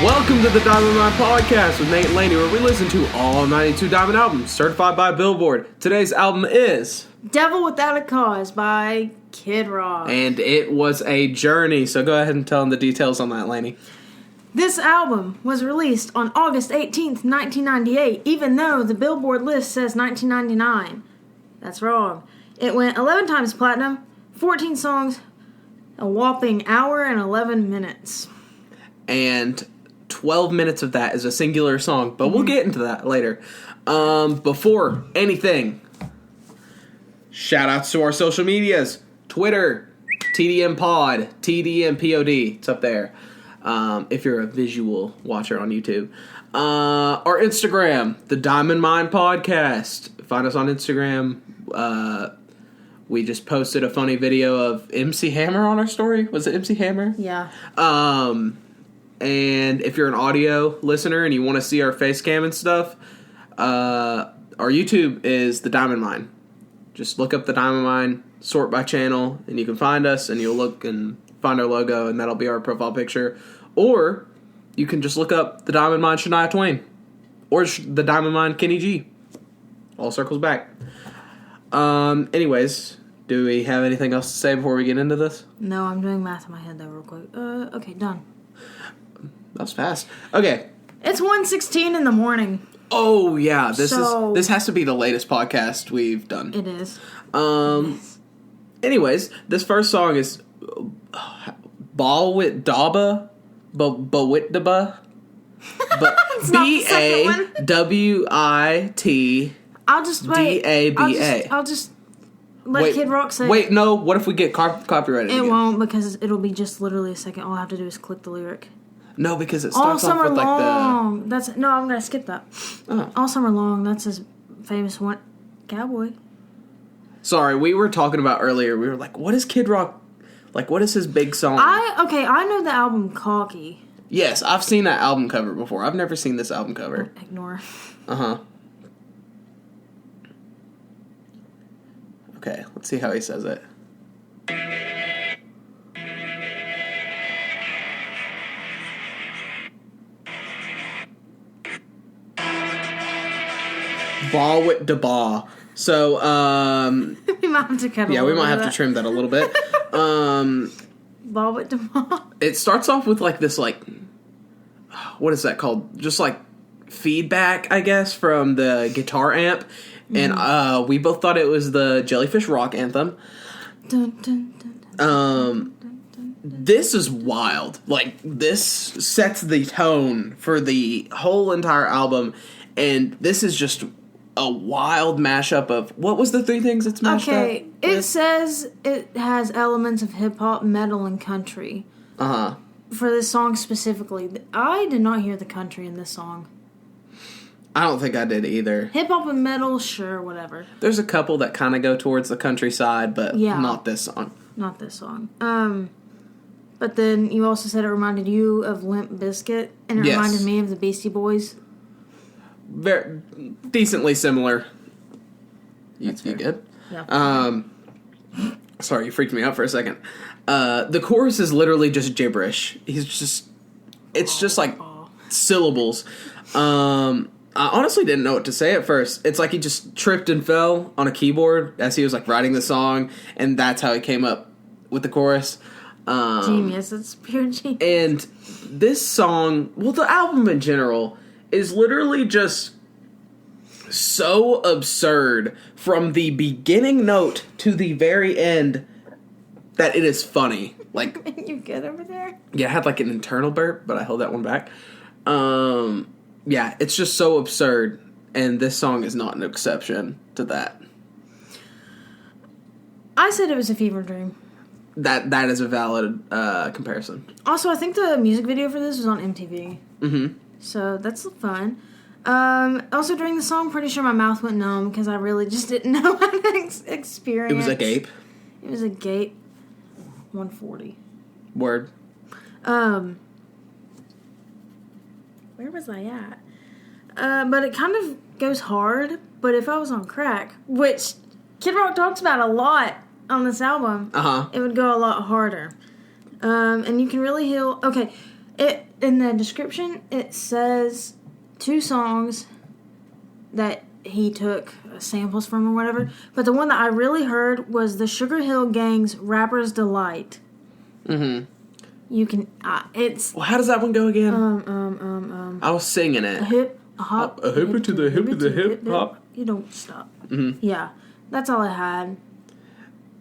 Welcome to the Diamond Mine Podcast with Nate and Laney, where we listen to all 92 Diamond albums, certified by Billboard. Today's album is Devil Without a Cause by Kid Rock. And it was a journey, so go ahead and tell them the details on that, Laney. This album was released on August 18th, 1998, even though the Billboard list says 1999. That's wrong. It went 11 times platinum, 14 songs, a whopping hour and 11 minutes. And 12 minutes of that is a singular song, but we'll get into that later. Before anything, shout outs to our social medias. Twitter, TDM Pod, TDM POD. It's up there. If you're a visual watcher on YouTube. Our Instagram, the Diamond Mine Podcast. Find us on Instagram. We just posted a funny video of MC Hammer on our story. Was it MC Hammer? Yeah. And if you're an audio listener and you want to see our face cam and stuff, our YouTube is the Diamond Mine. Just look up the Diamond Mine, sort by channel, and you can find us, and you'll look and find our logo, and that'll be our profile picture. Or you can just look up the Diamond Mine Shania Twain, or the Diamond Mine Kenny G. All circles back. Anyways, do we have anything else to say before we get into this? No, I'm doing math in my head though real quick. Okay, done. That was fast. Okay. It's 1:16 in the morning. Oh, yeah. This has to be the latest podcast we've done. It is. Anyways, this first song is Ball with Daba, Bawitdaba, B-A-W-I-T. I'll just wait. D-A-B-A. I'll just let Kid Rock say. Wait, no. What if we get copyrighted? It won't, because it'll be just literally a second. All I have to do is click the lyric. No, because it All starts off Summer with Long. like I'm gonna skip that. Oh. All Summer Long. That's his famous one. Cowboy. Sorry, we were talking about earlier. We were like, what is Kid Rock? Like, what is his big song? I know the album Cocky. Yes, I've seen that album cover before. I've never seen this album cover. Ignore. Uh-huh. Okay, let's see how he says it. Ball with da ba. So, we might have to cut. Yeah, we might have to trim that a little bit. Ball with da ba. It starts off with like this, like, what is that called? Just like feedback, I guess, from the guitar amp, and we both thought it was the Jellyfish Rock anthem. Dun, dun, dun, dun, This is wild. Like, this sets the tone for the whole entire album, and this is just a wild mashup of, what was the three things it's mashed up? Okay, it says it has elements of hip-hop, metal, and country. Uh-huh. For this song specifically. I did not hear the country in this song. I don't think I did either. Hip-hop and metal, sure, whatever. There's a couple that kind of go towards the countryside, but not this song. Not this song. But then you also said it reminded you of Limp Biscuit, and it reminded me of the Beastie Boys. Very decently similar. You good? Yeah. Sorry, you freaked me out for a second. The chorus is literally just gibberish. It's just like syllables. I honestly didn't know what to say at first. It's like he just tripped and fell on a keyboard as he was like writing the song, and that's how he came up with the chorus. Genius. It's pure genius. And this song, well, the album in general, is literally just so absurd from the beginning note to the very end that it is funny. Like, you good over there? Yeah, I had like an internal burp, but I held that one back. Yeah, it's just so absurd, and this song is not an exception to that. I said it was a fever dream. That is a valid comparison. Also, I think the music video for this was on MTV. Mm-hmm. So that's fun. Also, during the song, pretty sure my mouth went numb because I really just didn't know how to experience. It was a gape. It was a gape. 140. Word. Where was I at? But it kind of goes hard. But if I was on crack, which Kid Rock talks about a lot on this album, it would go a lot harder. And you can really heal. Okay, In the description, it says 2 songs that he took samples from or whatever. But the one that I really heard was the Sugar Hill Gang's Rapper's Delight. Mm-hmm. You can, it's... Well, how does that one go again? I was singing it. A hip, a hop. A hip to the hip to the hip hop. You don't stop. Mm-hmm. Yeah, that's all I had.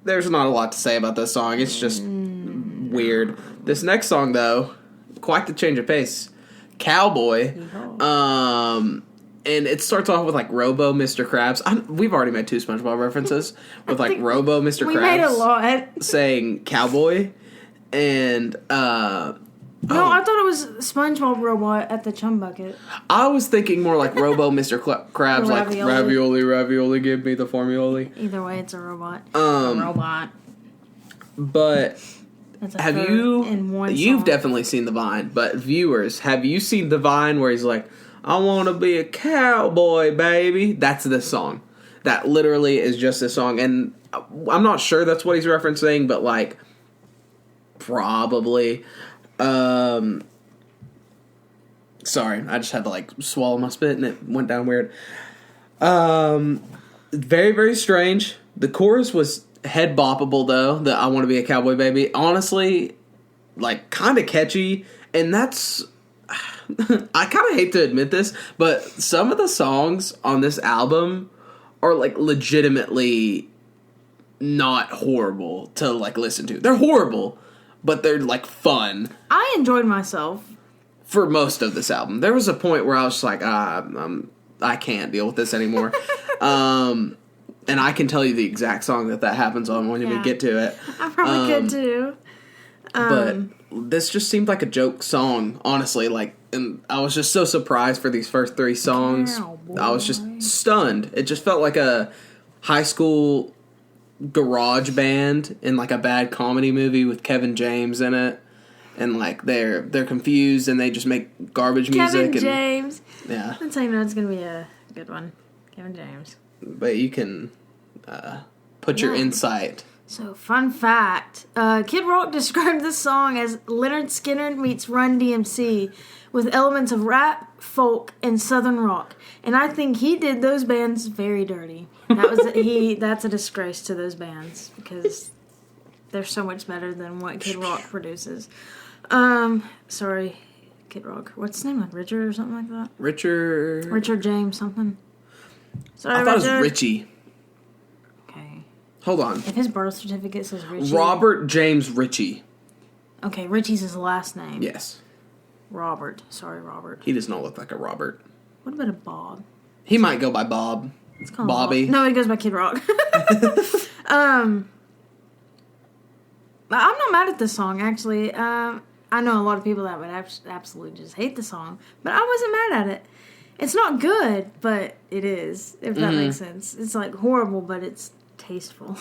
There's not a lot to say about this song. It's just weird. This next song, though, quite the change of pace. Cowboy. And it starts off with, like, Robo Mr. Krabs. We've already made 2 SpongeBob references. With, like, Robo Mr. Krabs. We made a lot. Saying cowboy. And, No, I thought it was SpongeBob Robot at the Chum Bucket. I was thinking more like Robo Mr. Krabs, like, ravioli, give me the formula. Either way, it's a robot. A robot. But... Have you've definitely seen the Vine, but viewers, have you seen the Vine where he's like, I want to be a cowboy, baby? That's this song. That literally is just this song. And I'm not sure that's what he's referencing, but, like, probably. Sorry, I just had to, like, swallow my spit and it went down weird. Very, very strange. The chorus was head boppable, though, that I want to be a cowboy, baby. Honestly, like, kind of catchy. And that's... I kind of hate to admit this, but some of the songs on this album are, like, legitimately not horrible to, like, listen to. They're horrible, but they're, like, fun. I enjoyed myself. For most of this album. There was a point where I was like, I can't deal with this anymore. And I can tell you the exact song that happens on when we get to it. I probably could too. But this just seemed like a joke song, honestly. Like, and I was just so surprised for these first 3 songs. I was just stunned. It just felt like a high school garage band in, like, a bad comedy movie with Kevin James in it. And, like, they're confused and they just make garbage music. Kevin James. Yeah. That's how you know it's going to be a good one. Kevin James. But you can put your insight. So, fun fact. Kid Rock described this song as Leonard Skinner meets Run DMC with elements of rap, folk, and southern rock. And I think he did those bands very dirty. That's a disgrace to those bands because they're so much better than what Kid Rock produces. Sorry, Kid Rock. What's his name? Like Richard or something like that? Richard James something. Sorry, I thought it was Richie. Okay. Hold on. If his birth certificate says Richie. Robert James Ritchie. Okay, Richie's his last name. Yes. Robert. Sorry, Robert. He does not look like a Robert. What about a Bob? He might go by Bob. Let's call him Bobby. Bob. No, he goes by Kid Rock. I'm not mad at this song, actually. I know a lot of people that would absolutely just hate the song, but I wasn't mad at it. It's not good, but it is, if that makes sense. It's, like, horrible, but it's tasteful.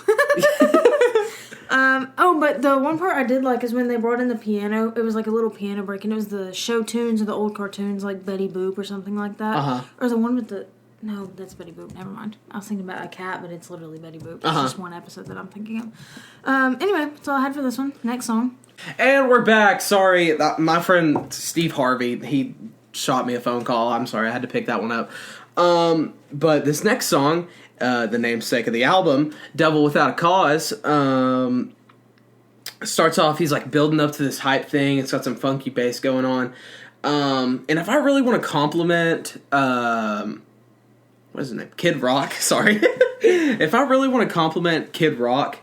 But the one part I did like is when they brought in the piano. It was like a little piano break, and it was the show tunes of the old cartoons, like Betty Boop or something like that. Uh-huh. Or the one with the... No, that's Betty Boop. Never mind. I was thinking about a cat, but it's literally Betty Boop. It's just one episode that I'm thinking of. Anyway, that's all I had for this one. Next song. And we're back. Sorry, my friend Steve Harvey, he shot me a phone call. I'm sorry, I had to pick that one up. But this next song, the namesake of the album, Devil Without a Cause, starts off, he's like building up to this hype thing. It's got some funky bass going on. And if I really want to compliment... what is his name? Kid Rock, sorry. If I really want to compliment Kid Rock,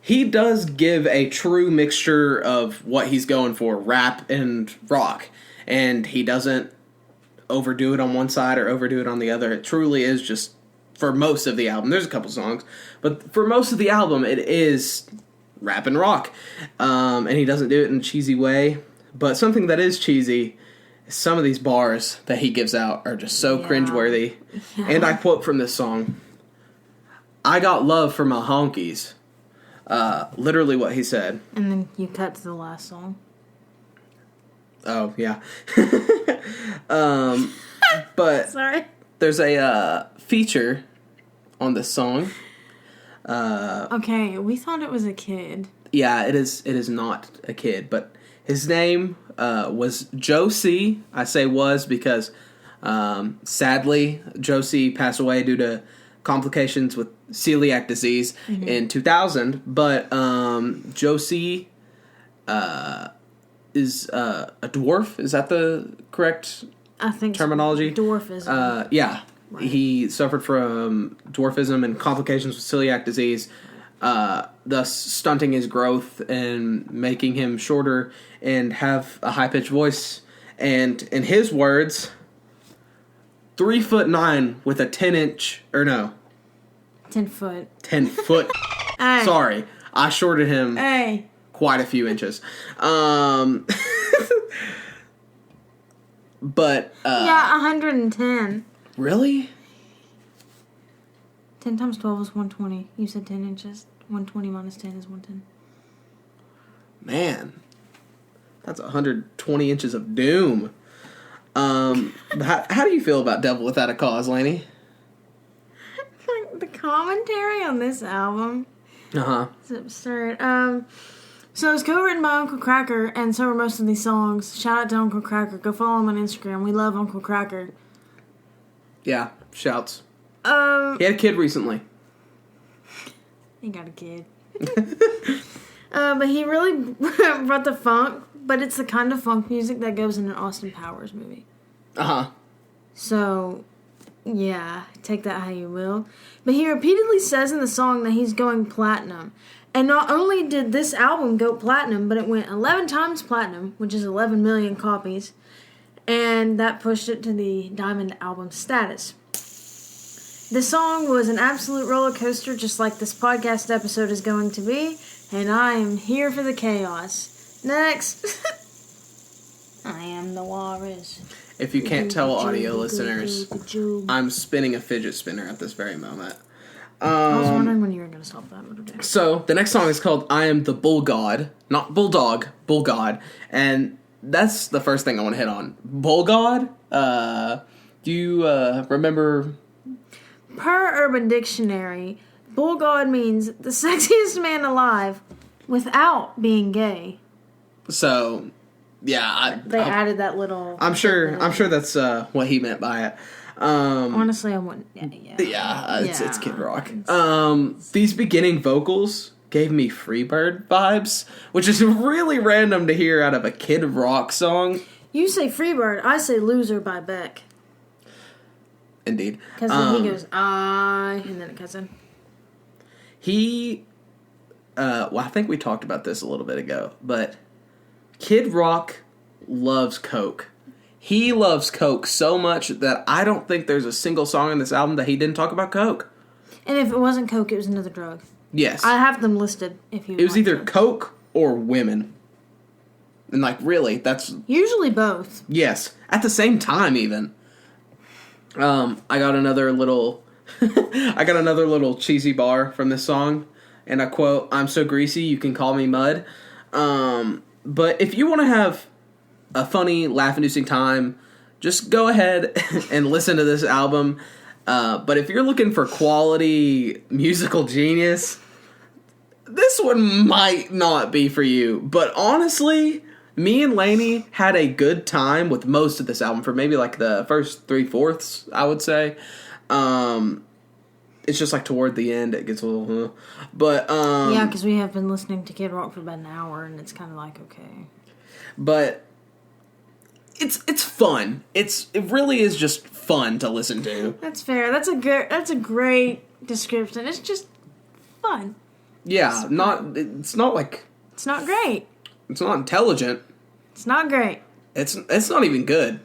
he does give a true mixture of what he's going for, rap and rock. And he doesn't overdo it on one side or overdo it on the other. It truly is just, for most of the album, there's a couple songs, but for most of the album, it is rap and rock. And he doesn't do it in a cheesy way. But something that is cheesy, some of these bars that he gives out are just so cringeworthy. Yeah. And I quote from this song, I got love for my honkies. Literally what he said. And then you cut to the last song. Oh, yeah. But sorry. There's a feature on this song. Okay, we thought it was a kid. Yeah, it is not a kid, but His name was Joe C. I say was because sadly Joe C. passed away due to complications with celiac disease in 2000. But Joe C. Is a dwarf. Is that the correct I think terminology? Dwarfism. Yeah. Right. He suffered from dwarfism and complications with celiac disease, thus stunting his growth and making him shorter and have a high-pitched voice. And in his words, 3'9" with a 10-inch, or no. 10 foot. 10 foot. Hey. Sorry. I shorted him Hey. quite a few inches. But, Yeah, 110. really? 10 times 12 is 120. You said 10 inches. 120 minus 10 is 110. Man. That's 120 inches of doom. How do you feel about Devil Without a Cause, Lainey? The commentary on this album Uh-huh. is absurd. So it's co-written by Uncle Cracker, and so are most of these songs. Shout out to Uncle Cracker. Go follow him on Instagram. We love Uncle Cracker. Yeah, shouts. He had a kid recently. He got a kid. But he really brought the funk, but it's the kind of funk music that goes in an Austin Powers movie. Uh-huh. So, yeah, take that how you will. But he repeatedly says in the song that he's going platinum. And not only did this album go platinum, but it went 11 times platinum, which is 11 million copies. And that pushed it to the diamond album status. The song was an absolute roller coaster, just like this podcast episode is going to be. And I am here for the chaos. Next. I am the walrus. If you can't tell, audio listeners, I'm spinning a fidget spinner at this very moment. I was wondering when you were going to stop that. Okay. So, the next song is called I Am the Bull God. Not Bulldog, Bull God. And that's the first thing I want to hit on. Bull God? Do you remember? Per Urban Dictionary, Bull God means the sexiest man alive without being gay. So, yeah. They added that little... I'm sure that's what he meant by it. Honestly, I wouldn't... Yeah. It's Kid Rock. These beginning vocals gave me Freebird vibes, which is really random to hear out of a Kid Rock song. You say Freebird, I say Loser by Beck. Indeed. Because then he goes, I, and then it cuts in. I think we talked about this a little bit ago, but Kid Rock loves Coke. He loves Coke so much that I don't think there's a single song on this album that he didn't talk about Coke. And if it wasn't Coke, it was another drug. Yes. I have them listed if you It was either to. Coke or women. And really, that's... Usually both. Yes. At the same time, even. I got another little... I got another little cheesy bar from this song. And I quote, I'm so greasy, you can call me mud. But if you want to have a funny, laugh-inducing time, just go ahead and listen to this album. But if you're looking for quality musical genius, this one might not be for you. But honestly, me and Lainey had a good time with most of this album for maybe like the first 3/4, I would say. It's just like toward the end it gets a little... But, yeah, because we have been listening to Kid Rock for about an hour, and it's kind of like, okay. But it's fun. It really is just fun to listen to. That's fair. That's a great description. It's just fun. Yeah, it's not like... It's not great. It's not intelligent. It's not great. It's not even good.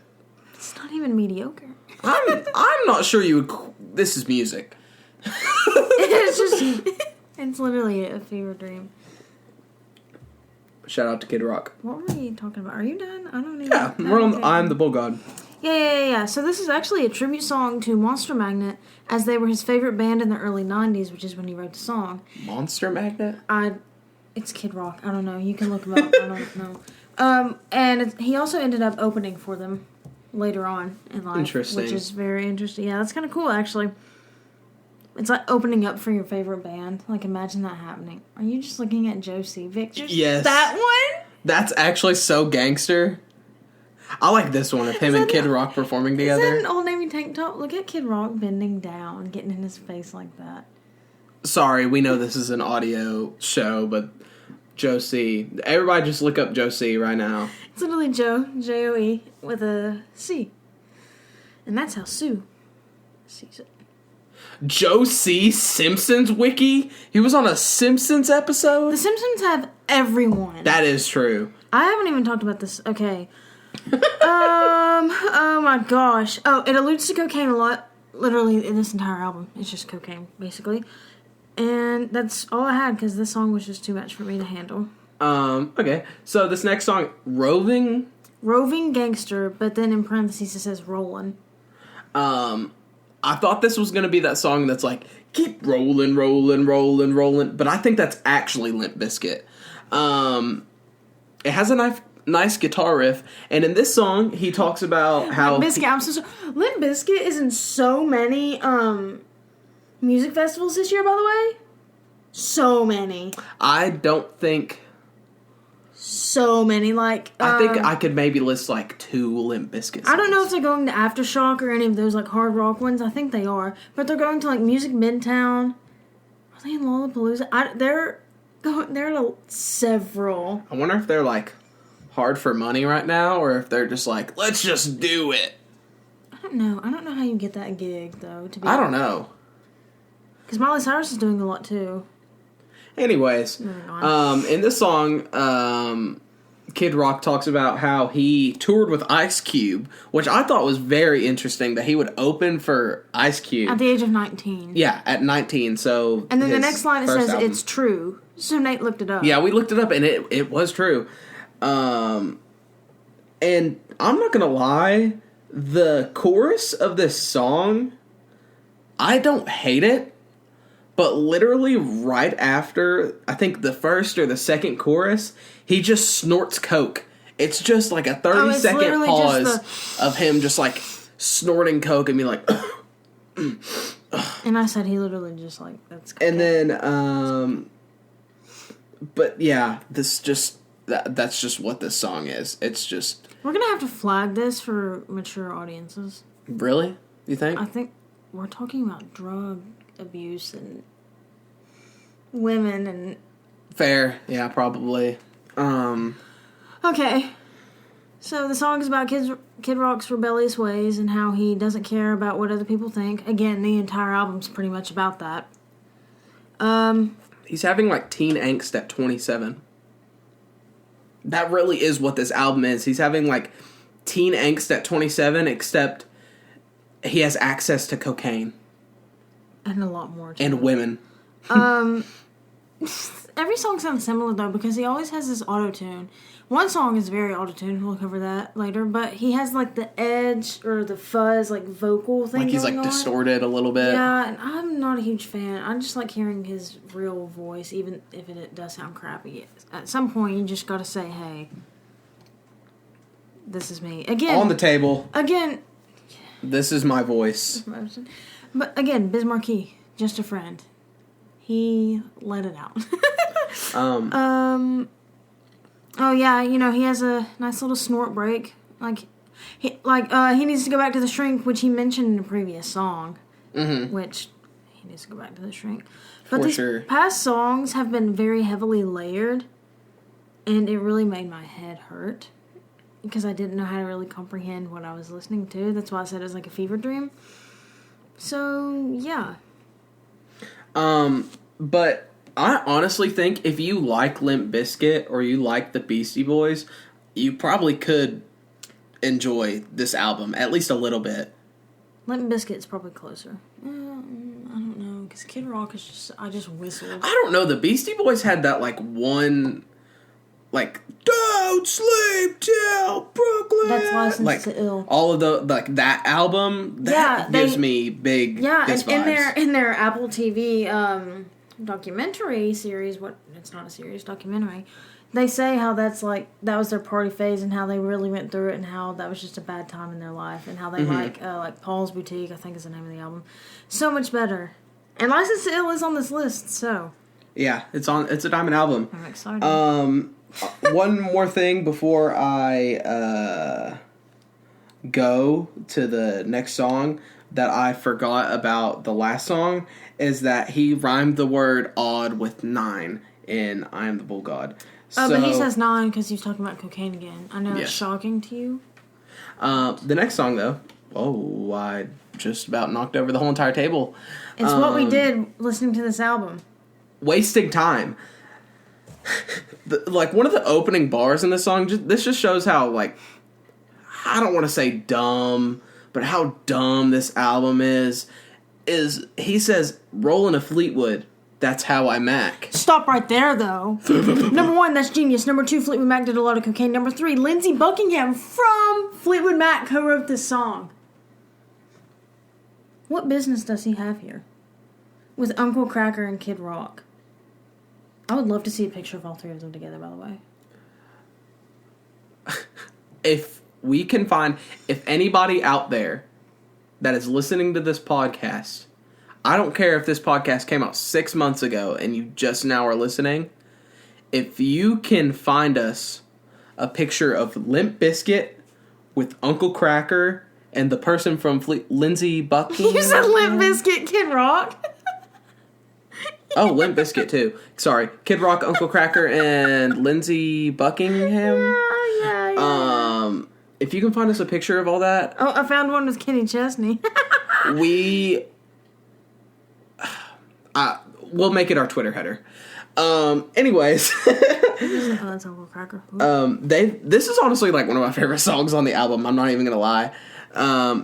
It's not even mediocre. I'm not sure you would... This is music. It's just... It's literally a fever dream. Shout out to Kid Rock. What were we talking about? Are you done? I don't even... Yeah, we're on I'm the Bull God. Yeah. So this is actually a tribute song to Monster Magnet, as they were his favorite band in the early 90s, which is when he wrote the song. Monster Magnet? It's Kid Rock. I don't know. You can look him up. I don't know. And he also ended up opening for them later on in life. Interesting. Which is very interesting. Yeah, that's kind of cool, actually. It's like opening up for your favorite band. Like, imagine that happening. Are you just looking at Joe C. Victor? Yes. That one? That's actually so gangster. I like this one of him and Kid Rock performing together. Is that an Old Navy tank top? Look at Kid Rock bending down, getting in his face like that. Sorry, we know this is an audio show, but Joe C. Everybody just look up Joe C right now. It's literally Joe, J-O-E, with a C. And that's how Sue sees it. Joe C. Simpsons wiki? He was on a Simpsons episode? The Simpsons have everyone. That is true. I haven't even talked about this. Okay. Oh my gosh. Oh, it alludes to cocaine a lot. Literally, in this entire album. It's just cocaine, basically. And that's all I had, because this song was just too much for me to handle. Okay. So this next song, Roving Gangster, but then in parentheses it says Rollin'. I thought this was going to be that song that's like, keep rolling, rolling, rolling, rolling. But I think that's actually Limp Bizkit. It has a nice guitar riff. And in this song, he talks about how... Limp Bizkit, I'm so sorry. Limp Bizkit is in so many music festivals this year, by the way. So many. I don't think... So many, like... I think I could maybe list like 2 Limp Bizkit songs. I don't know if they're going to Aftershock or any of those like hard rock ones. I think they are. But they're going to like Music Midtown. Are they in Lollapalooza? They're to several. I wonder if they're like hard for money right now, or if they're just like, let's just do it. I don't know. I don't know how you get that gig, though. I don't know. Because Miley Cyrus is doing a lot, too. Anyways, in this song, Kid Rock talks about how he toured with Ice Cube, which I thought was very interesting, that he would open for Ice Cube. At the age of 19. Yeah, at 19, so... And then the next line, it says, it's true. So Nate looked it up. Yeah, we looked it up, and it was true. And I'm not gonna lie, the chorus of this song, I don't hate it. But literally right after, I think the first or the second chorus, he just snorts coke. It's just like a 30-second pause of him just like snorting coke and being like... And I said he literally just like, that's cocaine. And then, but yeah, that's just what this song is. It's just... We're going to have to flag this for mature audiences. Really? You think? I think we're talking about drug abuse and women and... Fair. Yeah, probably. Okay. So the song is about Kid Rock's rebellious ways and how he doesn't care about what other people think. Again, the entire album's pretty much about that. He's having like teen angst at 27. That really is what this album is. He's having like teen angst at 27, except he has access to cocaine. And a lot more, too. And women. Every song sounds similar, though, because he always has this auto-tune. One song is very auto-tuned. We'll cover that later. But he has, like, the edge or the fuzz, like, vocal thing like he's, like, distorted a little bit. Yeah, and I'm not a huge fan. I just like hearing his real voice, even if it does sound crappy. At some point, you just gotta say, hey, this is me. Again. On the table. Again. This is my voice. But again, Biz Markie, just a friend. He let it out. Oh yeah, you know, he has a nice little snort break. He needs to go back to the shrink, which he mentioned in a previous song. Mm-hmm. Which he needs to go back to the shrink. But these past songs have been very heavily layered, and it really made my head hurt because I didn't know how to really comprehend what I was listening to. That's why I said it was like a fever dream. So yeah. But I honestly think if you like Limp Bizkit or you like the Beastie Boys, you probably could enjoy this album, at least a little bit. Limp Bizkit's probably closer. I don't know, because Kid Rock is just... I just whistled. I don't know, the Beastie Boys had that, like, one... Like, don't sleep till Brooklyn. That's License like, to Ill. All of the, like, that album, that gives me big vibes. In their Apple TV documentary series, it's not a series, documentary, they say how that's like, that was their party phase and how they really went through it and how that was just a bad time in their life and how they like Paul's Boutique, I think is the name of the album, so much better. And License to Ill is on this list, so. Yeah, it's a diamond album. I'm excited. One more thing before I go to the next song that I forgot about the last song is that he rhymed the word odd with 9 in I Am the Bull God. Oh, but he says 9 because he's talking about cocaine again. I know that's shocking to you. The next song, though, I just about knocked over the whole entire table. It's what we did listening to this album. Wasting Time. One of the opening bars in this song, this just shows how, I don't want to say dumb, but how dumb this album is he says, "Rollin' a Fleetwood, that's how I Mac." Stop right there, though. Number 1, that's genius. Number 2, Fleetwood Mac did a lot of cocaine. Number 3, Lindsey Buckingham from Fleetwood Mac co-wrote this song. What business does he have here? With Uncle Kracker and Kid Rock. I would love to see a picture of all 3 of them together, by the way. If we can find... If anybody out there that is listening to this podcast... I don't care if this podcast came out 6 months ago and you just now are listening. If you can find us a picture of Limp Bizkit with Uncle Kracker and the person from Lindsey Buckingham... You said Limp Bizkit, Kid Rock? Oh, Limp Bizkit too. Sorry. Kid Rock, Uncle Kracker, and Lindsey Buckingham. Yeah. If you can find us a picture of all that... Oh, I found one with Kenny Chesney. We'll make it our Twitter header. Anyways. Oh, that's Uncle Kracker. This is honestly one of my favorite songs on the album. I'm not even gonna lie.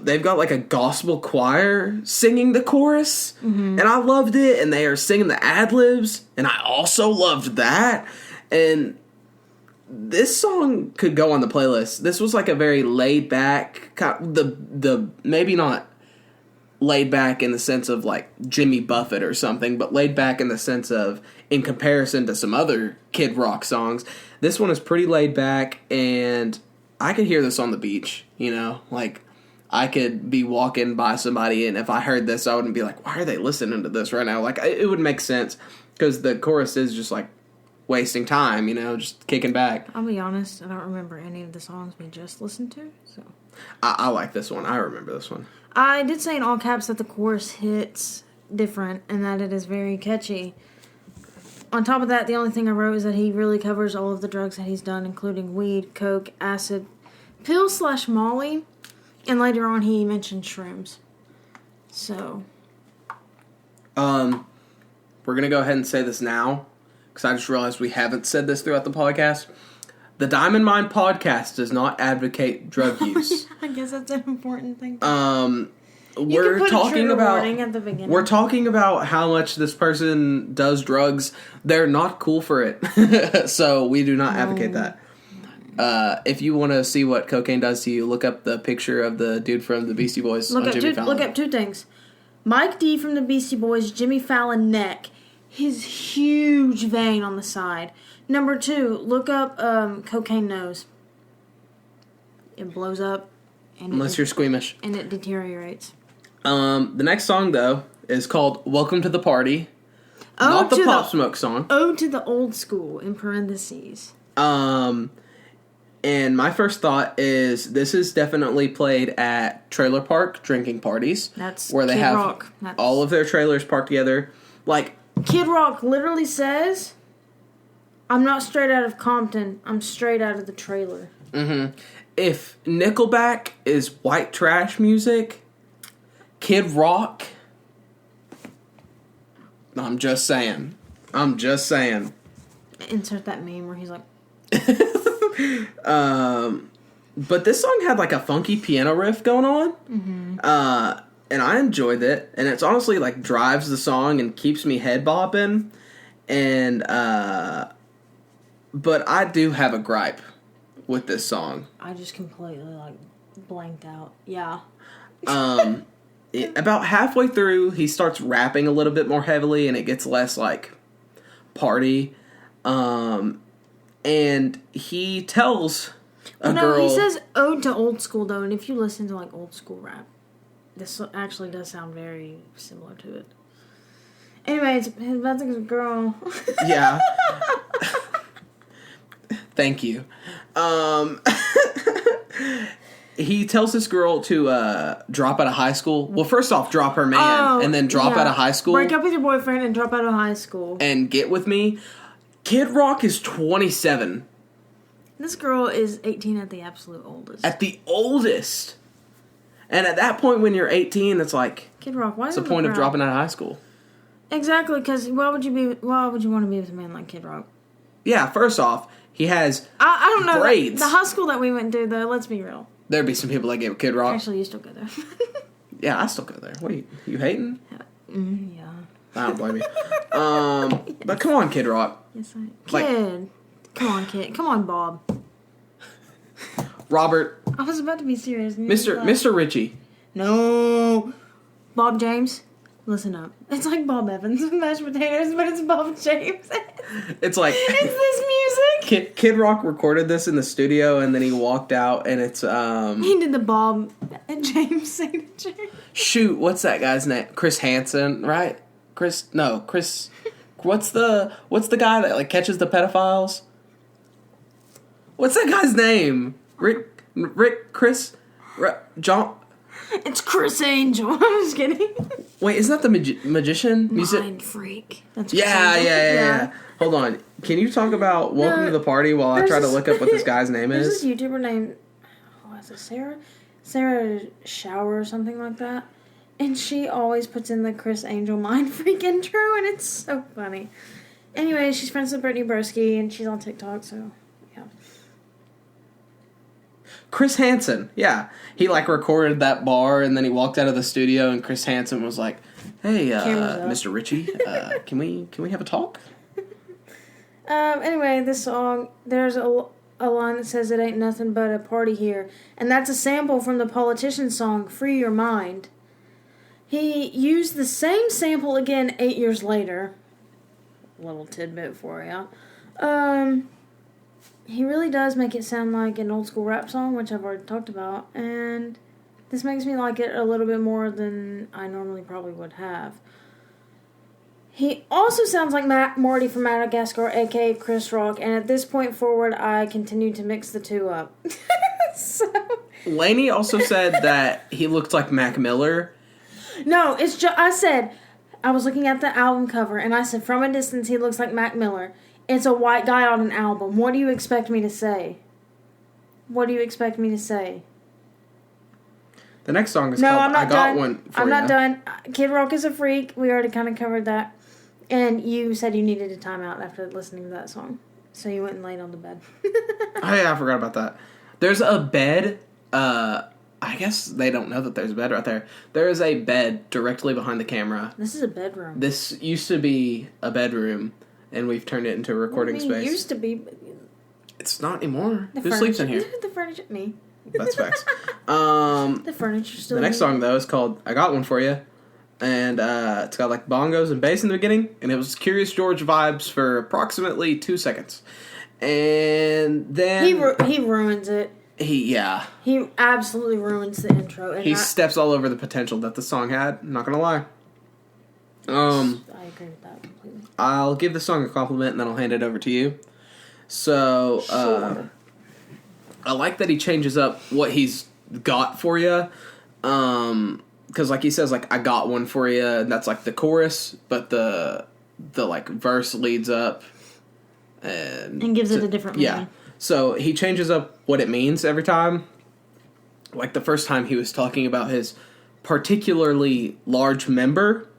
They've got a gospel choir singing the chorus, and I loved it. And they are singing the ad-libs, and I also loved that. And this song could go on the playlist. This was a very laid back, the maybe not laid back in the sense of Jimmy Buffett or something, but laid back in the sense of, in comparison to some other Kid Rock songs, this one is pretty laid back, and I could hear this on the beach, I could be walking by somebody, and if I heard this, I wouldn't be like, why are they listening to this right now? It would make sense, because the chorus is just wasting time, just kicking back. I'll be honest, I don't remember any of the songs we just listened to, so... I like this one. I remember this one. I did say in all caps that the chorus hits different and that it is very catchy. On top of that, the only thing I wrote is that he really covers all of the drugs that he's done, including weed, coke, acid, pill/Molly, and later on he mentioned shrooms. So... We're going to go ahead and say this now, because I just realized we haven't said this throughout the podcast. The Diamond Mine podcast does not advocate drug use. I guess that's an important thing. We're talking about at the beginning. We're talking about how much this person does drugs. They're not cool for it, so we do not advocate that. If you want to see what cocaine does to you, look up the picture of the dude from the Beastie Boys on Jimmy Fallon. Look up 2 things: Mike D from the Beastie Boys, Jimmy Fallon neck, his huge vein on the side. Number 2, look up cocaine nose. It blows up. Unless you're squeamish. And it deteriorates. The next song, though, is called Welcome to the Party. Not the Pop Smoke song. Ode to the Old School, in parentheses. And my first thought is this is definitely played at trailer park drinking parties. That's where they Kid have Rock. all of their trailers parked together. Kid Rock literally says... I'm not straight out of Compton. I'm straight out of the trailer. Mm-hmm. If Nickelback is white trash music, Kid Rock... I'm just saying. Insert that meme where he's like... But this song had a funky piano riff going on. Mm-hmm. And I enjoyed it. And it's honestly drives the song and keeps me head bopping. And... But I do have a gripe with this song. I just completely, blanked out. Yeah. About halfway through, he starts rapping a little bit more heavily, and it gets less, party. And he tells a girl... he says ode to old school, though, and if you listen to, old school rap, this actually does sound very similar to it. Anyways, his about to girl. Yeah. Thank you. He tells this girl to drop out of high school. Well, first off, drop her man, and then drop out of high school. Break up with your boyfriend and drop out of high school. And get with me. Kid Rock is 27. This girl is 18 at the absolute oldest. At the oldest. And at that point, when you're 18, it's like, Kid Rock, what's the point of dropping out of high school? Exactly, because why would you want to be with a man like Kid Rock? Yeah, first off, he has I don't know. braids. The high school that we went to, though, let's be real. There'd be some people that get with Kid Rock. Actually, you still go there. Yeah, I still go there. Wait, you hating? Yeah. I don't blame you. But come on, Kid Rock. Yes, Kid. Come on, Kid. Come on, Bob. Robert. I was about to be serious. Mr. Richie. No. Bob James. Listen up. It's like Bob Evans with mashed potatoes, but it's Bob James. It's like... It's this music. Kid Rock recorded this in the studio, and then he walked out, and it's... He did the Bob James signature. Shoot, what's that guy's name? Chris Hansen, right? Chris... What's the guy that, like, catches the pedophiles? What's that guy's name? John... It's Chris Angel. I'm just kidding. Wait, isn't that the magician? Mind freak. That's Chris yeah. Hold on. Can you talk about Welcome to the Party while I try to look up what this guy's name is? There's this YouTuber named, is it Sarah? Sarah Shower or something like that. And she always puts in the Chris Angel Mind Freak intro, and it's so funny. Anyway, she's friends with Brittany Bursky, and she's on TikTok, so yeah. Chris Hansen, yeah. He, like, recorded that bar, and then he walked out of the studio, and Chris Hansen was like, hey, Mr. Richie, can we have a talk? Anyway, this song, there's a line that says, it ain't nothing but a party here. And that's a sample from the Politician song, Free Your Mind. He used the same sample again 8 years later. Little tidbit for you. He really does make it sound like an old school rap song, which I've already talked about. And this makes me like it a little bit more than I normally probably would have. He also sounds like Marty from Madagascar, a.k.a. Chris Rock, and at this point forward, I continue to mix the two up. Lainey also said that he looked like Mac Miller. No, it's just, I was looking at the album cover, and I said, from a distance, he looks like Mac Miller. It's a white guy on an album. What do you expect me to say? The next song is called I Got done. One For I'm You. not done. Kid Rock is a freak. We already kind of covered that. And you said you needed a timeout after listening to that song. So you went and laid on the bed. Oh, yeah, I forgot about that. There's a bed. I guess they don't know that there's a bed right there. There is a bed directly behind the camera. This is a bedroom. This used to be a bedroom, and we've turned it into a recording space. It used to be. It's not anymore. Who sleeps in here? The furniture. Me. That's facts. The furniture still. The next song, though, is called I Got One For You. And it's got, like, bongos and bass in the beginning. And it was Curious George vibes for approximately 2 seconds. And then... He ruins it. He absolutely ruins the intro. And he steps all over the potential that the song had. I'm not gonna lie. I agree with that completely. I'll give the song a compliment and then I'll hand it over to you. So, sure. I like that he changes up what he's got for you. Because, like, he says, like, I got one for you, and that's, like, the chorus, but the like, verse leads up. And gives it a different meaning. Yeah. So, he changes up what it means every time. Like, the first time he was talking about his particularly large member,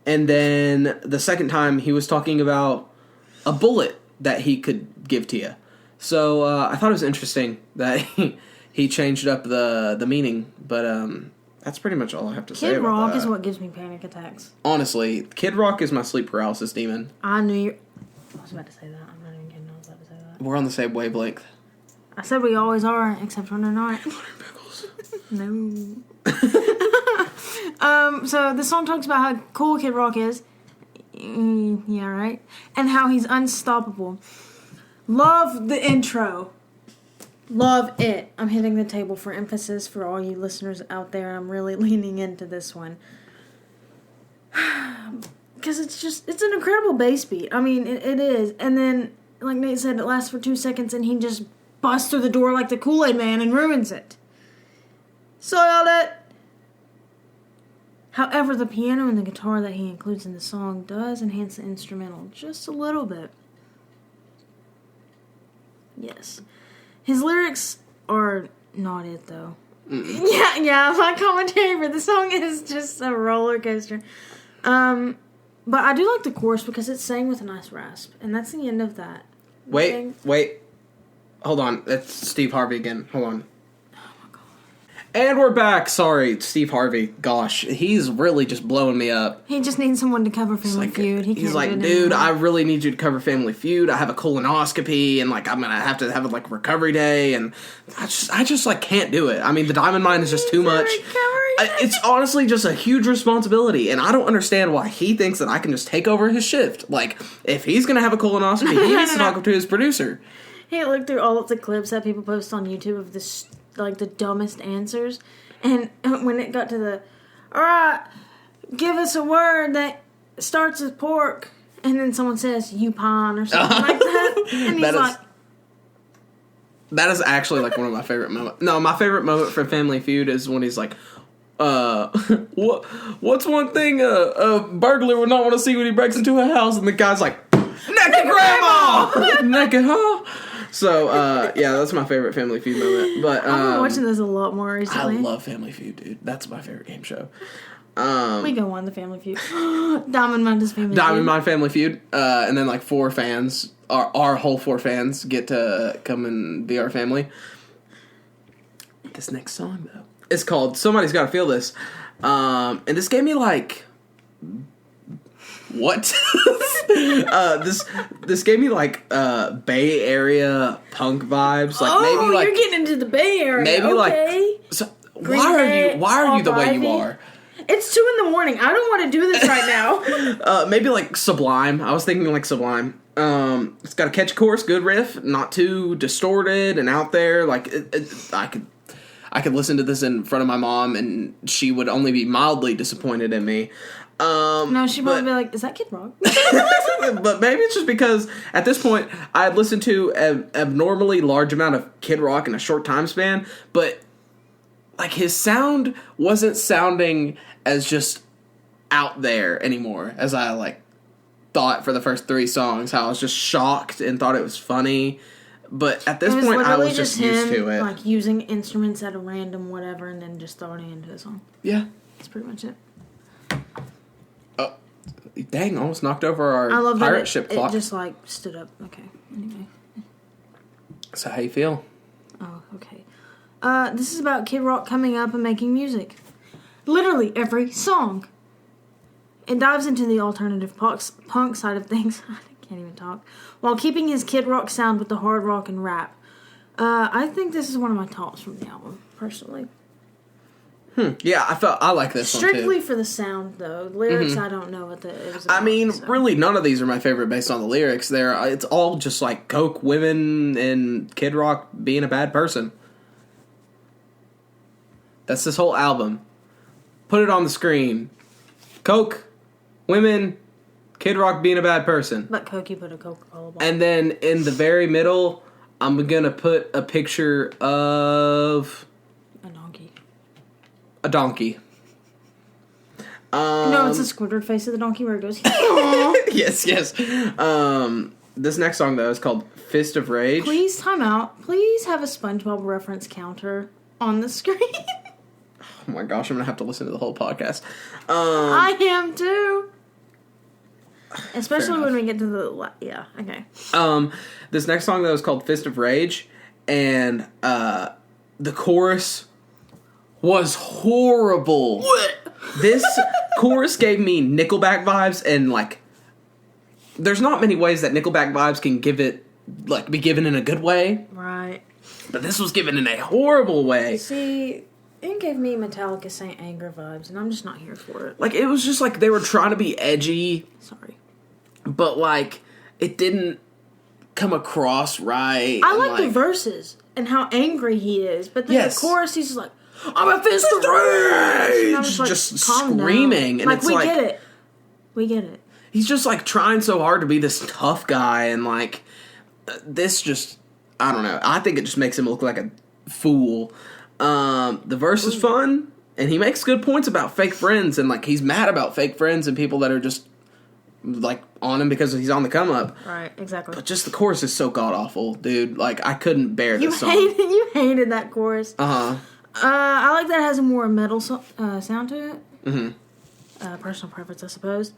and then the second time he was talking about a bullet that he could give to you. So, I thought it was interesting that he changed up the meaning, but, that's pretty much all I have to say about that. Kid Rock is what gives me panic attacks. Honestly, Kid Rock is my sleep paralysis demon. I knew you... I was about to say that. I'm not even kidding. I was about to say that. We're on the same wavelength. I said we always are, except when they're not. Pickles. No. So the song talks about how cool Kid Rock is. Yeah, right? And how he's unstoppable. Love the intro. Love it. I'm hitting the table for emphasis for all you listeners out there. I'm really leaning into this one. Because it's an incredible bass beat. I mean, it is. And then like Nate said, it lasts for 2 seconds, and he just busts through the door like the Kool-Aid Man and ruins it. Soiled it! However, the piano and the guitar that he includes in the song does enhance the instrumental just a little bit. Yes. His lyrics are not it, though. Yeah, my commentary for the song is just a roller coaster. But I do like the chorus because it's sang with a nice rasp, and that's the end of that. Wait. Hold on. It's Steve Harvey again. Hold on. And we're back. Sorry, Steve Harvey. Gosh, he's really just blowing me up. He just needs someone to cover Family Feud. He's like, dude, I really need you to cover Family Feud. I have a colonoscopy, and like I'm gonna have to have like a recovery day, and I just like can't do it. I mean, the Diamond Mine is just too much. It's honestly just a huge responsibility, and I don't understand why he thinks that I can just take over his shift. Like, if he's gonna have a colonoscopy, he needs to talk to his producer. He looked through all of the clips that people post on YouTube of this. Like the dumbest answers, and when it got to the, alright, give us a word that starts with pork, and then someone says Yupon or something like that, and he's like, that is actually like one of my favorite moments. No, my favorite moment from Family Feud is when he's like, what's one thing a burglar would not want to see when he breaks into a house, and the guy's like, naked grandma, naked, huh? So, yeah, that's my favorite Family Feud moment. But I've been watching this a lot more recently. I love Family Feud, dude. That's my favorite game show. We go on the Family Feud. Diamond Mine does Family Feud. Diamond Mine Family Feud. And then, like, 4 fans, our whole 4 fans get to come and be our family. This next song, though, is called Somebody's Gotta Feel This. And this gave me, like... What? This gave me like Bay Area punk vibes. Like maybe like you're getting into the Bay Area. Maybe okay. Like so, why are you the way you are? It's 2 a.m. I don't want to do this right now. Maybe like Sublime. I was thinking like Sublime. It's got a catchy chorus, good riff, not too distorted and out there. Like I could listen to this in front of my mom and she would only be mildly disappointed in me. No, she'd probably be like, is that Kid Rock? But maybe it's just because at this point I had listened to an abnormally large amount of Kid Rock in a short time span, but like his sound wasn't sounding as just out there anymore as I like thought for the first 3 songs. How I was just shocked and thought it was funny. But at this point I was just used to it. Like using instruments at a random whatever and then just throwing it into a song. Yeah. That's pretty much it. Dang, almost knocked over our pirate ship clock. It just, like, stood up. Okay, anyway. So how you feel? Oh, okay. This is about Kid Rock coming up and making music. Literally every song. It dives into the alternative punk side of things. I can't even talk. While keeping his Kid Rock sound with the hard rock and rap. I think this is one of my tops from the album, personally. Yeah, I like this one too. Strictly for the sound, though. Lyrics, I don't know what it was about. I mean, really, none of these are my favorite based on the lyrics. It's all just like coke, women, and Kid Rock being a bad person. That's this whole album. Put it on the screen. Coke, women, Kid Rock being a bad person. But Coke, you put a Coca-Cola bottle. And then in the very middle, I'm gonna put a picture of... a donkey. No, it's a Squidward face of the donkey where it goes. Yes. This next song though is called "Fist of Rage." Please time out. Please have a SpongeBob reference counter on the screen. Oh my gosh, I'm gonna have to listen to the whole podcast. I am too. Especially when we get to the okay. This next song though is called "Fist of Rage," and the chorus was horrible. This chorus gave me Nickelback vibes, and like, there's not many ways that Nickelback vibes can be given in a good way. Right. But this was given in a horrible way. See, it gave me Metallica Saint Anger vibes, and I'm just not here for it. Like, it was just like they were trying to be edgy. Sorry. But like, it didn't come across right. I like the verses and how angry he is, but then the chorus, he's just like, I'm a fist of rage! Just screaming. Down. And it's like... We get it. He's just, like, trying so hard to be this tough guy, and, like... this just, I don't know. I think it just makes him look like a fool. The verse is fun, and he makes good points about fake friends, and like he's mad about fake friends and people that are just like on him because he's on the come up. Right, exactly. But just the chorus is so god awful, dude. Like I couldn't bear this song. You hated that chorus. I like that it has a more metal sound to it. Mm-hmm. Personal preference, I suppose.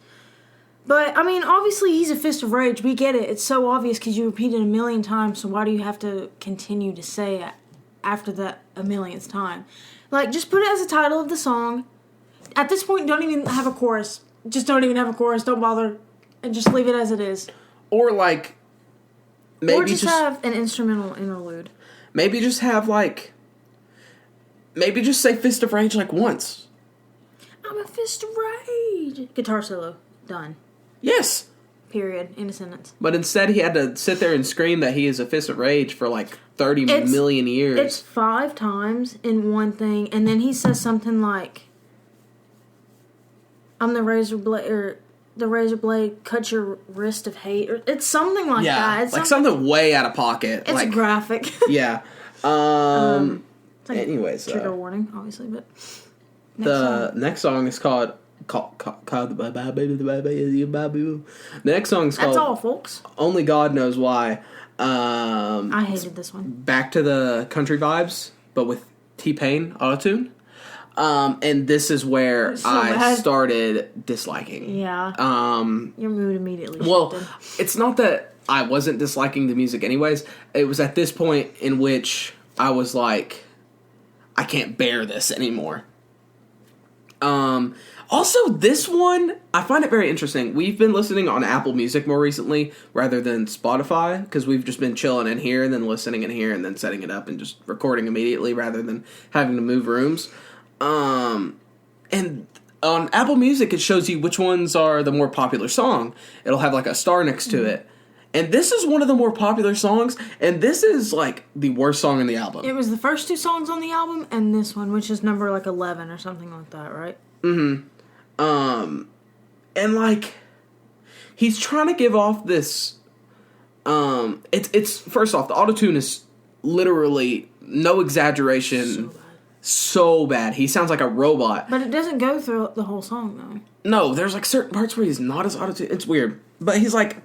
But, I mean, obviously he's a fist of rage. We get it. It's so obvious because you repeat it a million times, so why do you have to continue to say it after that a millionth time? Like, just put it as the title of the song. At this point, don't even have a chorus. Just don't even have a chorus. Don't bother. And just leave it as it is. Or, like, maybe or just have an instrumental interlude. Maybe just have, like... Maybe just say fist of rage, like, once. I'm a fist of rage. Guitar solo. Done. Yes. Period. In a sentence. But instead he had to sit there and scream that he is a fist of rage for like 30 million years. It's 5 times in one thing, and then he says something like, I'm the razor blade, or the razor blade cuts your wrist of hate, or it's something like that. It's like something way out of pocket. It's like, graphic. Yeah. It's like anyways. Trigger warning, obviously, but... Next song is called the next song is called That's all, folks. Only God Knows Why. I hated this one. Back to the country vibes, but with T-Pain autotune. And this is where I started disliking. Yeah. Your mood immediately shifted. Well, it's not that I wasn't disliking the music anyways. It was at this point in which I was like, I can't bear this anymore. Also, this one, I find it very interesting. We've been listening on Apple Music more recently rather than Spotify because we've just been chilling in here and then listening in here and then setting it up and just recording immediately rather than having to move rooms. And on Apple Music, it shows you which ones are the more popular song. It'll have like a star next to it. And this is one of the more popular songs, and this is like the worst song in the album. It was the first 2 songs on the album and this one, which is number like 11 or something like that, right? Mm-hmm. And like, he's trying to give off this, it's first off, the autotune is literally, no exaggeration, so bad. He sounds like a robot. But it doesn't go through the whole song, though. No, there's like certain parts where he's not as autotune. It's weird. But he's like,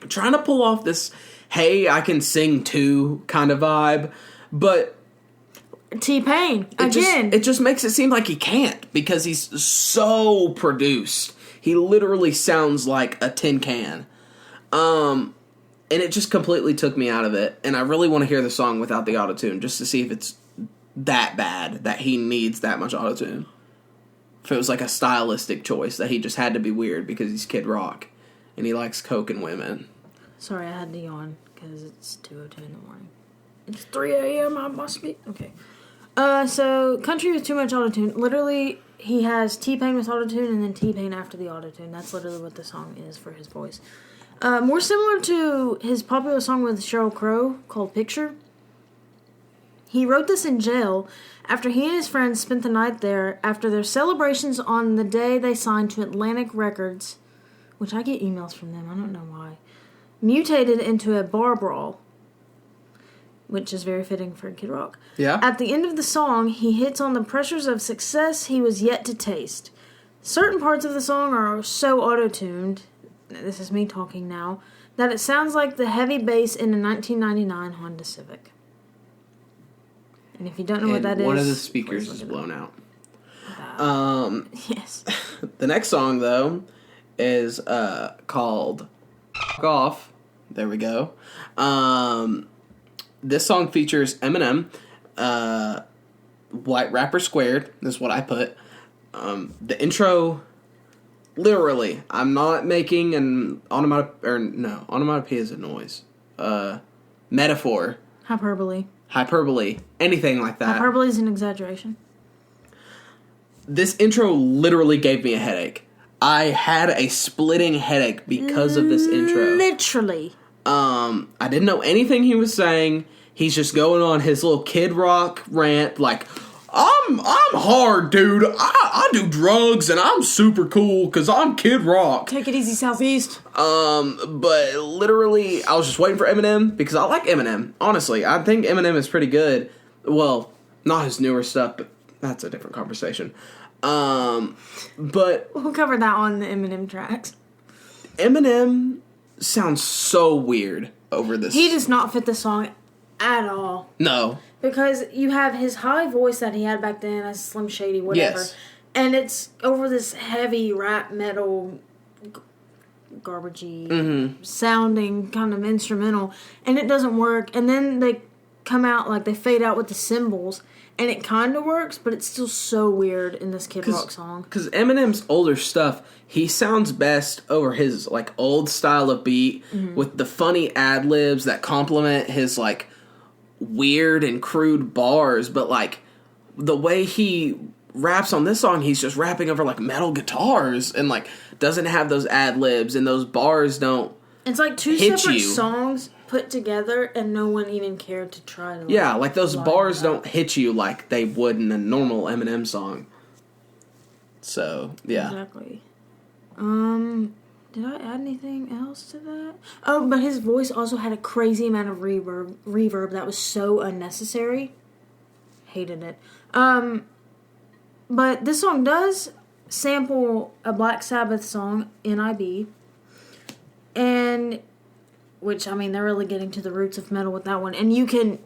trying to pull off this, hey, I can sing too kind of vibe, but... T-Pain, again. It just makes it seem like he can't, because he's so produced. He literally sounds like a tin can. And it just completely took me out of it, and I really want to hear the song without the autotune, just to see if it's that bad, that he needs that much autotune. If it was like a stylistic choice, that he just had to be weird because he's Kid Rock, and he likes coke and women. Sorry, I had to yawn, because it's 2:02 in the morning. It's 3 a.m., I must be... Okay. So, Country with Too Much Autotune. Literally, he has T-Pain with autotune and then T-Pain after the autotune. That's literally what the song is for his voice. More similar to his popular song with Sheryl Crow called Picture. He wrote this in jail after he and his friends spent the night there after their celebrations on the day they signed to Atlantic Records, which I get emails from them, I don't know why, mutated into a bar brawl. Which is very fitting for Kid Rock. Yeah. At the end of the song, he hits on the pressures of success he was yet to taste. Certain parts of the song are so auto-tuned, this is me talking now, that it sounds like the heavy bass in a 1999 Honda Civic. And if you don't know what that is... one of the speakers is blown out. Yes. The next song, though, is called Fuck Off. There we go. This song features Eminem, White Rapper Squared, this is what I put. The intro, literally, I'm not making an onomatopoeia is a noise. Metaphor. Hyperbole. Anything like that. Hyperbole is an exaggeration. This intro literally gave me a headache. I had a splitting headache because of this intro. Literally. I didn't know anything he was saying. He's just going on his little Kid Rock rant, like, I'm hard, dude. I do drugs and I'm super cool because I'm Kid Rock. Take it easy, Southeast. But literally, I was just waiting for Eminem because I like Eminem. Honestly, I think Eminem is pretty good. Well, not his newer stuff, but that's a different conversation. But We'll cover that on the Eminem tracks. Eminem sounds so weird over this. He does not fit the song at all. No. Because you have his high voice that he had back then as Slim Shady, whatever. Yes. And it's over this heavy rap metal, garbagey sounding kind of instrumental. And it doesn't work. And then they come out, like they fade out with the cymbals. And it kind of works, but it's still so weird in this Kid Rock song. Because Eminem's older stuff, he sounds best over his, like, old style of beat with the funny ad-libs that complement his, like, weird and crude bars. But, like, the way he raps on this song, he's just rapping over, like, metal guitars and, like, doesn't have those ad-libs and those bars don't It's like two hit separate you. songs put together and no one even cared to try to Yeah, like those line bars it up. don't hit you like they would in a normal Eminem song. So, yeah. Exactly. Did I add anything else to that? Oh, but his voice also had a crazy amount of reverb that was so unnecessary. Hated it. But this song does sample a Black Sabbath song, NIB. And which, I mean, they're really getting to the roots of metal with that one. And you can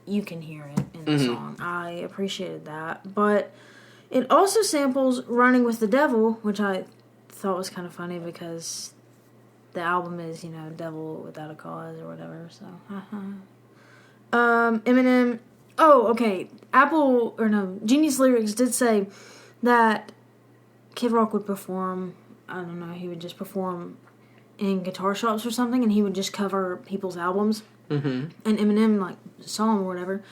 hear it in the song. I appreciated that. But it also samples Running with the Devil, which I thought was kind of funny because the album is, Devil Without a Cause or whatever. So, Eminem. Oh, okay. Genius Lyrics did say that Kid Rock would perform, I don't know, he would just perform in guitar shops or something, and he would just cover people's albums. And Eminem, like, saw him or whatever.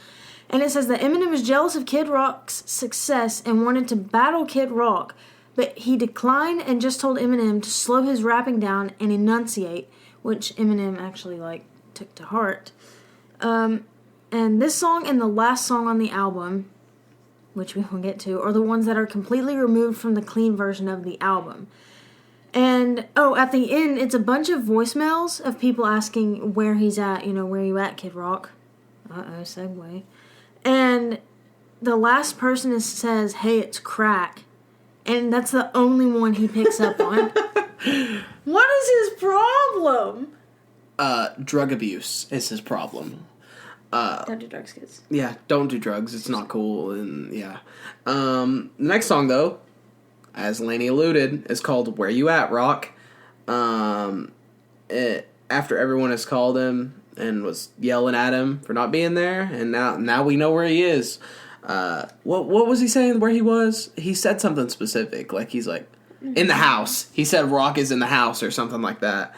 And it says that Eminem was jealous of Kid Rock's success and wanted to battle Kid Rock, but he declined and just told Eminem to slow his rapping down and enunciate, which Eminem actually, like, took to heart. And this song and the last song on the album, which we will get to, are the ones that are completely removed from the clean version of the album. And, at the end, it's a bunch of voicemails of people asking where he's at, where you at, Kid Rock? Segue. And the last person says, hey, it's crack. And that's the only one he picks up on. What is his problem? Drug abuse is his problem. Don't do drugs, kids. Yeah, don't do drugs. It's not cool. And, yeah. The next song, though, as Laney alluded, is called Where You At, Rock. After everyone has called him and was yelling at him for not being there, and now we know where he is. What was he saying where he was? He said something specific, like he's like, in the house. He said Rock is in the house or something like that.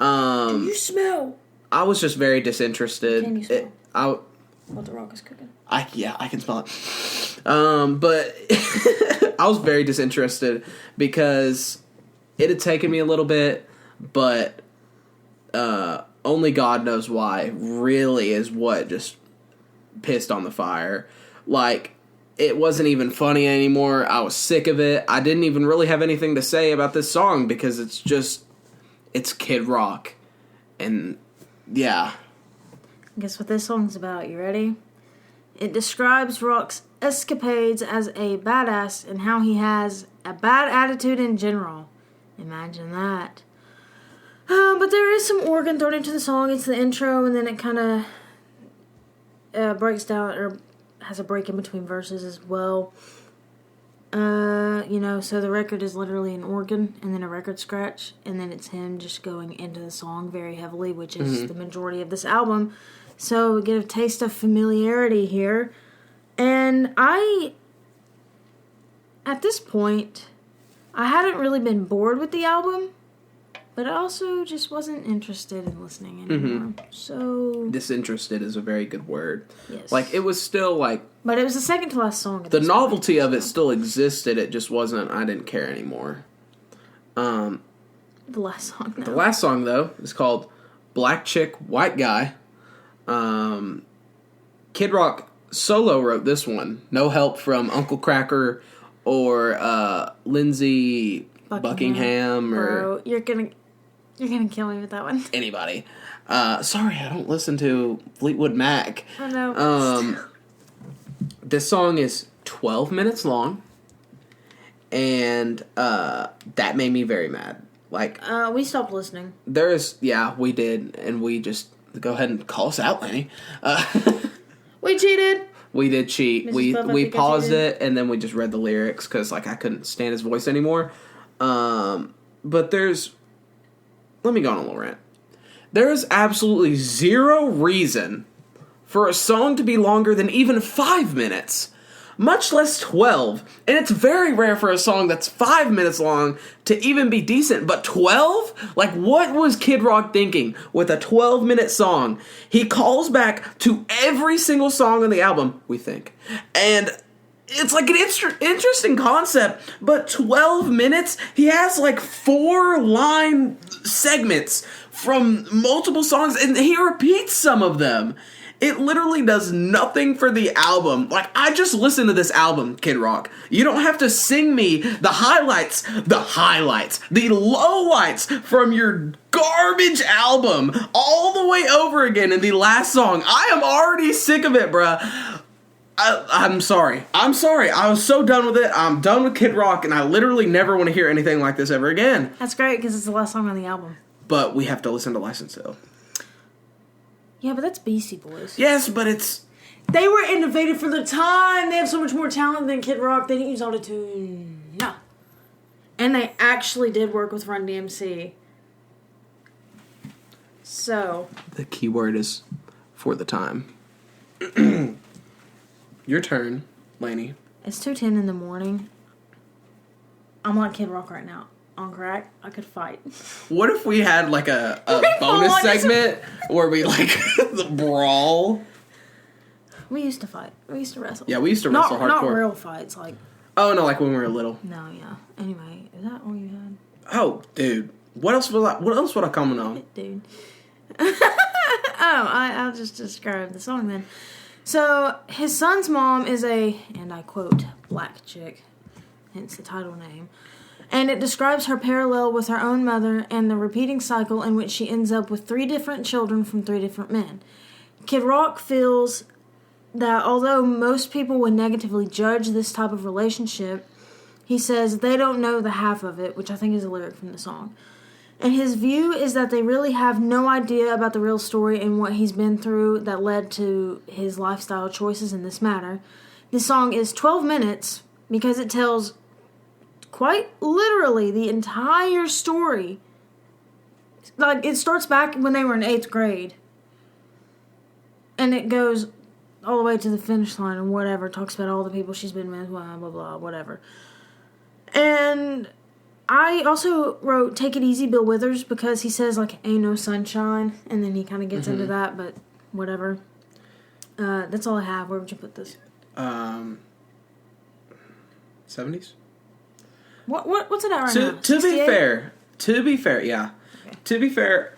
Do you smell? I was just very disinterested. Can you smell what the Rock is cooking? I can smell it. But I was very disinterested because it had taken me a little bit, but only God knows why really is what just pissed on the fire. Like, it wasn't even funny anymore. I was sick of it. I didn't even really have anything to say about this song because it's Kid Rock. And, yeah. Guess what this song's about? You ready? It describes Rock's escapades as a badass and how he has a bad attitude in general. Imagine that. But there is some organ thrown into the song. It's the intro, and then it kind of breaks down, or has a break in between verses as well. So the record is literally an organ, and then a record scratch, and then it's him just going into the song very heavily, which is the majority of this album. So we get a taste of familiarity here. And at this point, I hadn't really been bored with the album, but I also just wasn't interested in listening anymore. So Disinterested is a very good word. Yes. Like, it was still, like... But it was the second to last song. The novelty of it still existed, it just wasn't... I didn't care anymore. The last song, though. The last song, though, is called Black Chick, White Guy. Kid Rock solo wrote this one. No help from Uncle Cracker or Lindsey Buckingham or Bro, you're gonna kill me with that one. anybody. Sorry, I don't listen to Fleetwood Mac. I know. This song is 12 minutes long, and that made me very mad. Like, we stopped listening. We did, and we just go ahead and call us out, Lenny. We cheated. We did cheat. Mrs. We paused it, and then we just read the lyrics because like I couldn't stand his voice anymore. But let me go on a little rant. There is absolutely zero reason for a song to be longer than even 5 minutes, much less 12. And it's very rare for a song that's 5 minutes long to even be decent. But 12? Like, what was Kid Rock thinking with a 12-minute song? He calls back to every single song on the album, we think. And it's like an interesting concept, but 12 minutes? He has like 4-line segments from multiple songs, and he repeats some of them. It literally does nothing for the album. Like, I just listened to this album, Kid Rock. You don't have to sing me the highlights, the lowlights from your garbage album all the way over again in the last song. I am already sick of it, bruh. I'm sorry. I was so done with it. I'm done with Kid Rock, and I literally never want to hear anything like this ever again. That's great, because it's the last song on the album. But we have to listen to License Hill. Yeah, but that's Beastie Boys. Yes, but it's... They were innovative for the time. They have so much more talent than Kid Rock. They didn't use autotune. No. And they actually did work with Run DMC. So... The key word is for the time. Your turn, Lainey. It's 2:10 in the morning. I'm like Kid Rock right now. On crack, I could fight. What if we had like a bonus segment where we like the brawl? We used to fight. We used to wrestle. Yeah, we used to wrestle hardcore. Not real fights, like... Oh, no, like when we were little. No, yeah. Anyway, is that all you had? Oh, dude. What else would I comment on? Dude. I'll just describe the song then. So, his son's mom is a, and I quote, black chick, hence the title name, and it describes her parallel with her own mother and the repeating cycle in which she ends up with 3 different children from 3 different men. Kid Rock feels that although most people would negatively judge this type of relationship, he says they don't know the half of it, which I think is a lyric from the song. And his view is that they really have no idea about the real story and what he's been through that led to his lifestyle choices in this matter. This song is 12 minutes because it tells quite literally the entire story. Like, it starts back when they were in 8th grade. And it goes all the way to the finish line and whatever. Talks about all the people she's been with, blah, blah, blah, whatever. And... I also wrote Take It Easy, Bill Withers, because he says, like, ain't no sunshine, and then he kind of gets into that, but whatever. That's all I have. Where would you put this? 70s? What's it at right now? To be fair, yeah. Okay. To be fair,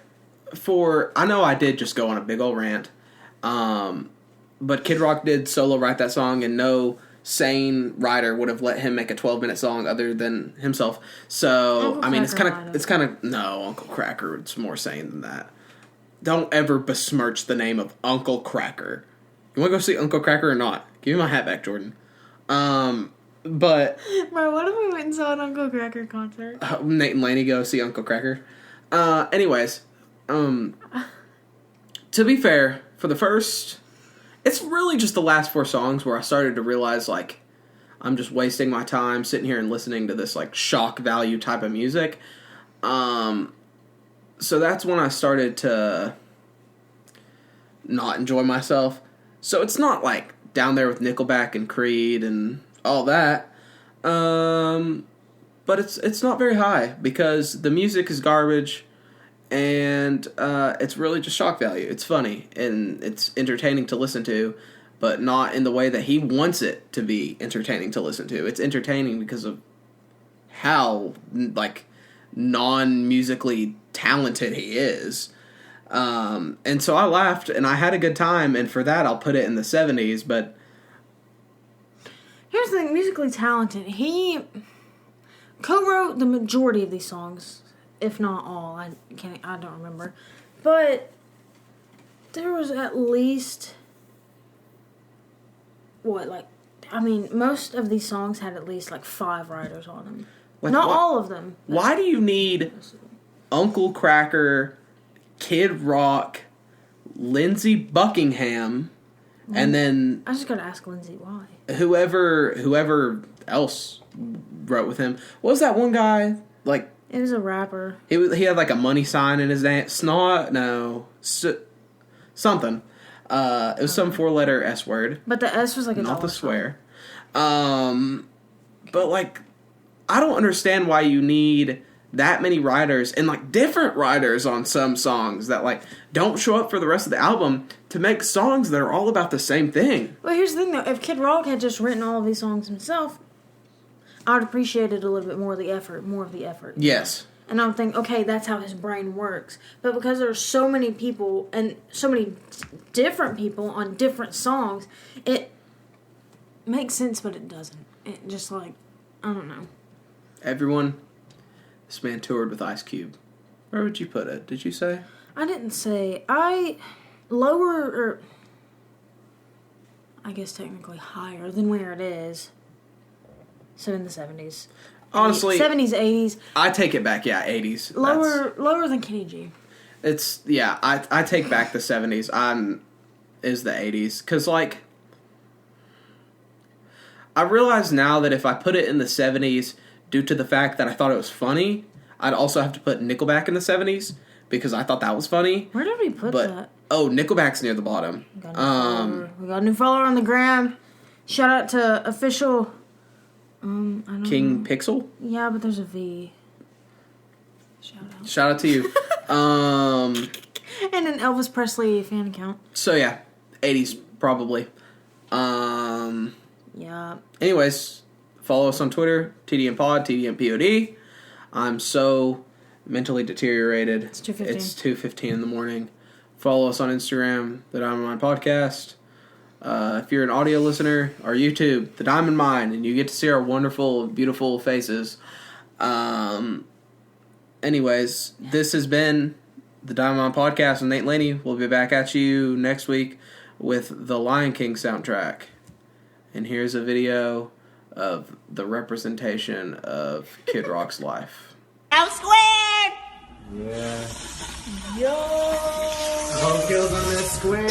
I know I did just go on a big old rant, but Kid Rock did solo write that song, and no sane writer would have let him make a 12-minute song other than himself. So, Uncle I mean, Cracker it's kind of no, Uncle Cracker, it's more sane than that. Don't ever besmirch the name of Uncle Cracker. You want to go see Uncle Cracker or not? Give me my hat back, Jordan. But... Bro, what if we went and saw an Uncle Cracker concert? Nate and Laney go see Uncle Cracker. Anyways, to be fair, for the first... It's really just the last 4 songs where I started to realize, like, I'm just wasting my time sitting here and listening to this, like, shock value type of music. So that's when I started to not enjoy myself. So it's not, like, down there with Nickelback and Creed and all that. But it's not very high because the music is garbage. And it's really just shock value. It's funny, and it's entertaining to listen to, but not in the way that he wants it to be entertaining to listen to. It's entertaining because of how, like, non-musically talented he is. And so I laughed, and I had a good time, and for that I'll put it in the 70s, but here's the thing, musically talented. He co-wrote the majority of these songs, if not all. I don't remember. But there was at least most of these songs had at least like 5 writers on them. Like, not all of them. Why do you need Uncle Kracker, Kid Rock, Lindsey Buckingham, and then I just gotta ask Lindsay why. Whoever else wrote with him. What was that one guy like? It was a rapper. He had like a money sign in his name. Snot? No. Something. It was some 4-letter S word. But the S was like a not dollar the swear. But like, I don't understand why you need that many writers and like different writers on some songs that like don't show up for the rest of the album to make songs that are all about the same thing. Well, here's the thing though. If Kid Rock had just written all of these songs himself, I'd appreciate it a little bit more of the effort. Yes. And I would think, okay, that's how his brain works. But because there's so many people and so many different people on different songs, it makes sense, but it doesn't. It just like, I don't know. Everyone, this man toured with Ice Cube. Where would you put it? Did you say? I didn't say. I guess technically higher than where it is. So in the 70s. Honestly, 70s, 80s. I take it back. Yeah, 80s. Lower than Kenny G. It's I take back the 70s. Is the 80s because like I realize now that if I put it in the 70s due to the fact that I thought it was funny, I'd also have to put Nickelback in the 70s because I thought that was funny. Where did we put that? Oh, Nickelback's near the bottom. We got a new follower on the gram. Shout out to official. I don't King know. Pixel? Yeah, but there's a V. Shout out to you. And an Elvis Presley fan account. So yeah, 80s probably. Yeah. Anyways, follow us on Twitter, TDMPod, TDMPOD. I'm so mentally deteriorated. It's 2:15. It's 2:15 in the morning. Follow us on Instagram, The Diamond Mine Podcast. If you're an audio listener, our YouTube, The Diamond Mine, and you get to see our wonderful, beautiful faces. Anyways, this has been The Diamond Mine Podcast with Nate Laney. We'll be back at you next week with the Lion King soundtrack. And here's a video of the representation of Kid Rock's life. Out squared! Yeah. Yo! Home kills on that square.